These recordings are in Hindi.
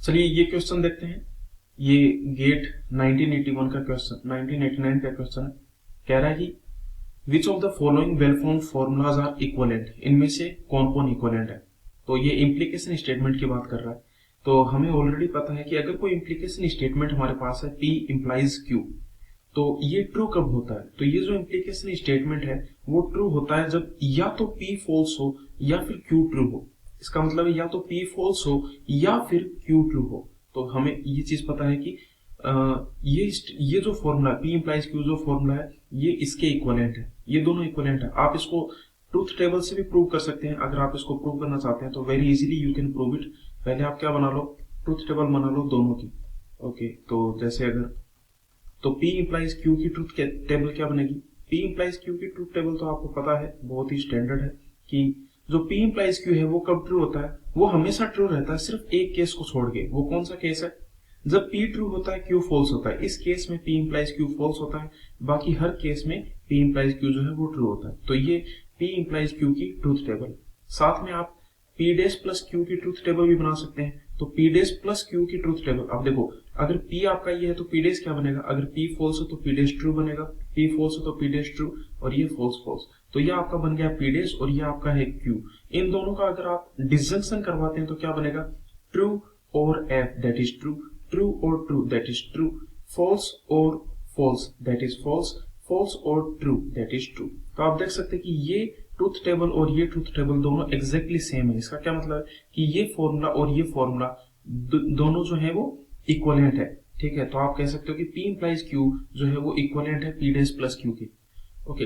चलिए ये क्वेश्चन देखते हैं। ये गेट 1981 का क्वेश्चन 1989 का क्वेश्चन है। कह रहा है कि which of the following well form formulas are equivalent, इनमें से कौन कौन इक्वलेंट है। तो ये इम्प्लीकेशन स्टेटमेंट की बात कर रहा है। तो हमें ऑलरेडी पता है कि अगर कोई इम्प्लीकेशन स्टेटमेंट हमारे पास है P इम्प्लाइज Q, तो ये ट्रू कब होता है। तो ये जो इम्प्लीकेशन स्टेटमेंट है वो ट्रू होता है जब या तो P फॉल्स हो या फिर Q ट्रू हो। इसका मतलब है या तो P फॉल्स हो या फिर Q ट्रू हो। तो हमें ये चीज पता है कि ये जो फॉर्मूला P इम्प्लाइज Q जो फॉर्मूला है ये इसके इक्वलेंट है, ये दोनों इक्वलेंट है। आप इसको ट्रूथ टेबल से भी प्रूव कर सकते हैं। अगर आप इसको प्रूव करना चाहते हैं तो very easily you can prove it. पहले आप क्या बना लो, ट्रूथ टेबल बना लो दोनों की। ओके, तो जैसे अगर तो P इम्प्लाइज Q की ट्रूथ टेबल क्या बनेगी। P इम्प्लाइज Q की ट्रूथ टेबल तो आपको पता है, बहुत ही स्टैंडर्ड है कि जो P इम्प्लाइज Q है वो कब ट्रू होता है, वो हमेशा ट्रू रहता है सिर्फ एक केस को छोड़ के। वो कौन सा केस है, जब P ट्रू होता है Q फॉल्स होता है। इस केस में P इम्प्लाइज Q फॉल्स होता है, बाकी हर केस में P इम्प्लाइज Q जो है वो ट्रू होता है। तो ये P इम्प्लाइज Q की ट्रूथ टेबल। साथ में आप P डैश प्लस Q की ट्रूथ टेबल भी बना सकते हैं। तो P डैश प्लस Q की ट्रूथ टेबल, अब देखो अगर P आपका ये है तो P डैश क्या बनेगा, अगर P फॉल्स हो तो P डैश ट्रू बनेगा, P फॉल्स हो तो P डैश ट्रू, और ये फॉल्स फॉल्स। तो ये आपका बन गया P डैश और ये आपका है Q। इन दोनों का अगर आप डिसजंक्शन करवाते हैं तो क्या बनेगा, ट्रू और F that is true, true और true that is true, false और false that is false, false और ट्रू दैट इज ट्रू। तो आप देख सकते हैं कि ये ट्रूथ टेबल और ये ट्रूथ टेबल दोनों एग्जैक्टली सेम है। इसका क्या मतलब है कि ये फॉर्मूला और ये फॉर्मूला दोनों जो है वो इक्वलेंट है। ठीक है, तो आप कह सकते हो कि P इम्प्लाइज Q जो है वो इक्वलेंट है P डैश प्लस Q के। ओके,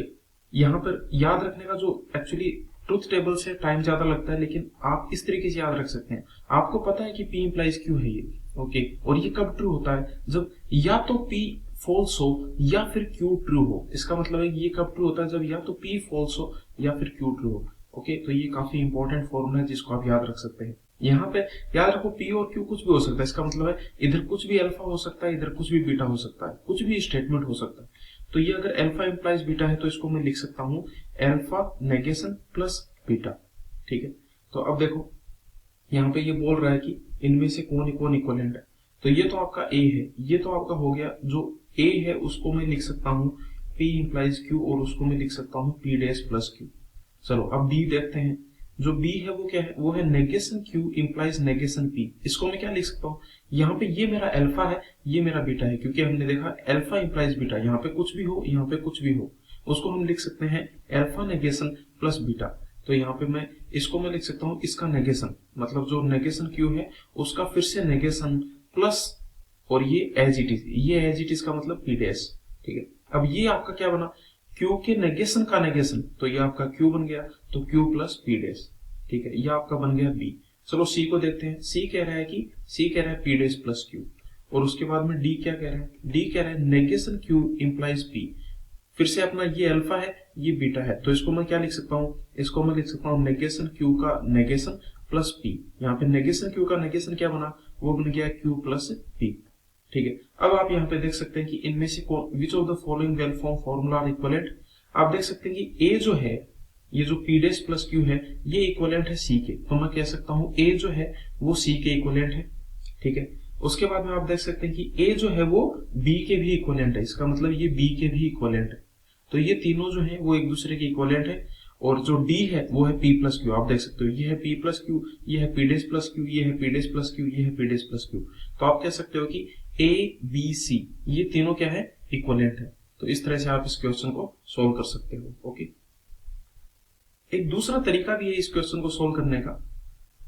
यहाँ पर याद रखने का जो एक्चुअली ट्रूथ टेबल से टाइम ज्यादा लगता है, लेकिन आप इस तरीके से याद रख सकते हैं। आपको पता है कि P इम्प्लाइज Q है ये। ओके, और ये कब ट्रू होता है, जब या तो P फॉल्स हो या फिर Q ट्रू हो। इसका मतलब है कि ये कब ट्रू होता है, जब या तो P फॉल्स हो या फिर Q ट्रू हो। ओके, तो ये काफी इंपॉर्टेंट फॉर्मूला है जिसको आप याद रख सकते हैं। यहाँ पे याद रखो P और Q कुछ भी हो सकता है। इसका मतलब है इधर कुछ भी अल्फा हो सकता है, इधर कुछ भी बीटा हो सकता है, कुछ भी स्टेटमेंट हो सकता है। तो ये अगर अल्फा इम्प्लाइज बीटा है तो इसको मैं लिख सकता हूँ अल्फा नेगेशन प्लस बीटा। ठीक है, तो अब देखो यहाँ पे ये बोल रहा है कि इनमें से कौन कौन इक्वलेंट है। तो ये तो आपका A है, ये तो आपका हो गया। जो A है उसको मैं लिख सकता हूँ P इम्प्लाइज Q और उसको मैं लिख सकता हूँ P डैश प्लस Q। चलो अब B देखते हैं। जो B है वो क्या है, वो है negation Q implies negation P। इसको मैं क्या लिख सकता हूँ, यहाँ पे ये मेरा अल्फा है, ये मेरा बीटा है, क्योंकि हमने देखा अल्फा इम्प्लाइज बीटा। यहाँ पे कुछ भी हो, यहाँ पे कुछ भी हो, उसको हम लिख सकते हैं अल्फा नेगेशन प्लस बीटा। तो यहाँ पे मैं इसको मैं लिख सकता हूँ इसका नेगेशन, मतलब जो नेगेशन Q है उसका फिर से नेगेशन प्लस, और ये एज इट इज, ये एज इट इज का मतलब P डैश। ठीक है, अब ये आपका क्या बना, Q के नेगेशन का नेगेशन, तो ये आपका Q बन गया, तो Q प्लस P डैश। ठीक है, ये आपका बन गया B। चलो C को देखते हैं। C कह रहा है कि C कह रहा है P डैश प्लस Q, और उसके बाद में D क्या कह रहा है, D कह रहा है नेगेशन Q इम्प्लाइज P। फिर से अपना ये अल्फा है, ये बीटा है, तो इसको मैं क्या लिख सकता हूँ, इसको मैं लिख सकता हूँ नेगेशन Q का नेगेशन प्लस P। यहाँ पे नेगेशन Q का नेगेशन क्या बना, वो बन गया Q प्लस P। ठीक है, अब आप यहाँ पे देख सकते हैं कि इनमें से which of the following well form formula are equivalent. आप देख सकते हैं कि A जो है, ये जो P डैश प्लस Q है, ये इक्वलेंट है C के। तो मैं कह सकता हूँ A जो है वो C के इक्वलेंट है। ठीक है, उसके बाद में आप देख सकते हैं कि A जो है वो B के भी इक्वलेंट है। इसका मतलब ये B के भी इक्वलेंट है। तो ये तीनों जो है वो एक दूसरे के इक्वलेंट है। और जो D है वो है P प्लस Q। आप देख सकते हो ये है P प्लस Q, ये है P डैश प्लस Q, ये है P डैश प्लस Q, ये है P डैश प्लस Q। तो आप कह सकते हो कि A B C ये तीनों क्या है, इक्वलेंट है। तो इस तरह से आप इस क्वेश्चन को सोल्व कर सकते हो। ओके, एक दूसरा तरीका भी है इस क्वेश्चन को सोल्व करने का।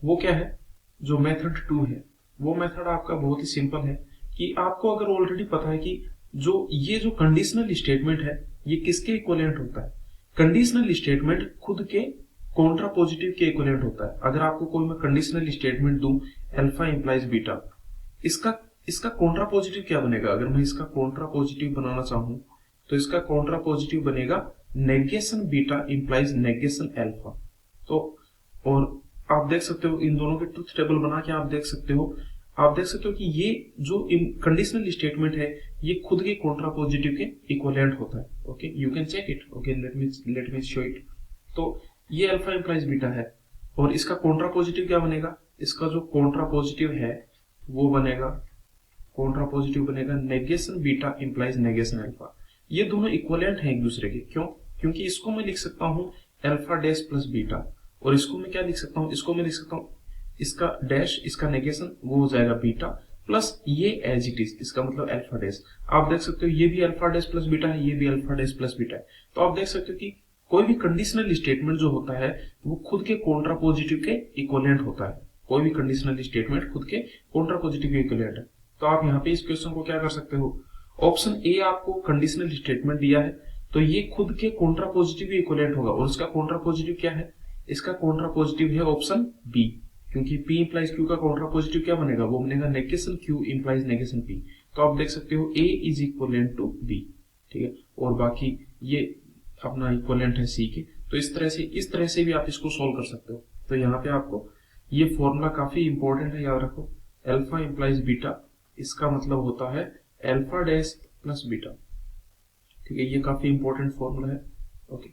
वो क्या है, जो मेथड 2 है, वो मेथड आपका बहुत ही सिंपल है कि आपको अगर ऑलरेडी पता है कि ये जो कंडीशनल स्टेटमेंट है ये किसके इक्वलेंट होता है। कंडीशनल स्टेटमेंट खुद के कॉन्ट्रा पॉजिटिव के इक्वलेंट होता है। अगर आपको कोई मैं कंडीशनल स्टेटमेंट दूं अल्फा इंप्लाइज बीटा, इसका इसका कॉन्ट्रा पॉजिटिव क्या बनेगा। अगर मैं इसका कॉन्ट्रा पॉजिटिव बनाना चाहूं तो इसका कॉन्ट्रा पॉजिटिव बनेगा negation beta implies negation alpha. तो और आप देख सकते हो इन दोनों के ट्रूथ टेबल बना के आप देख सकते हो कि ये जो कंडीशनल स्टेटमेंट है ये खुद के कॉन्ट्रा पॉजिटिव के इक्वलेंट होता है। Okay, you can check it. Okay, let me show it. तो ये अल्फा इंप्लाइज बीटा है और इसका कॉन्ट्रा पॉजिटिव क्या बनेगा, इसका जो कॉन्ट्रा पॉजिटिव है वो बनेगा, कॉन्ट्रा पॉजिटिव बनेगा negation beta implies negation alpha. ये दोनों इक्वलेंट हैं एक दूसरे के। क्यों? क्योंकि इसको मैं लिख सकता हूं अल्फा डैश प्लस बीटा, और इसको मैं क्या लिख सकता हूं, इसको मैं लिख सकता हूं इसका डैश, इसका नेगेशन वो हो जाएगा बीटा, प्लस ये एज इट इज, इसका मतलब अल्फा डैश। आप देख सकते हो ये भी अल्फा डैश प्लस बीटा है, ये भी अल्फा डैश प्लस बीटा है। तो आप देख सकते हो कि कोई भी कंडीशनल स्टेटमेंट जो होता है वो खुद के कॉन्ट्रा पॉजिटिव के इक्वलेंट होता है। कोई भी कंडीशनल स्टेटमेंट खुद के कॉन्ट्रा पॉजिटिव के इक्वलेंट है। तो आप यहाँ पे इस क्वेश्चन को क्या कर सकते हो, ऑप्शन ए आपको कंडीशनल स्टेटमेंट दिया है तो ये खुद के कॉन्ट्रा पॉजिटिव इक्वलेंट होगा, और इसका कॉन्ट्रा पॉजिटिव क्या है, इसका कॉन्ट्रा पॉजिटिव है ऑप्शन बी, क्योंकि P इंप्लाइज Q का कॉन्ट्रा पॉजिटिव क्या बनेगा, वो बनेगा negation Q implies negation P। तो आप देख सकते हो A is equivalent to B, ठीक है, और बाकी ये अपना इक्वलेंट है C के। तो इस तरह से भी आप इसको सॉल्व कर सकते हो। तो यहाँ पे आपको ये फॉर्मूला काफी इंपॉर्टेंट है, याद रखो। अल्फा इंप्लाइज बीटा, इसका मतलब होता है अल्फा डैश प्लस बीटा, ठीक है, ये काफी इंपॉर्टेंट फॉर्मूला है। ओके।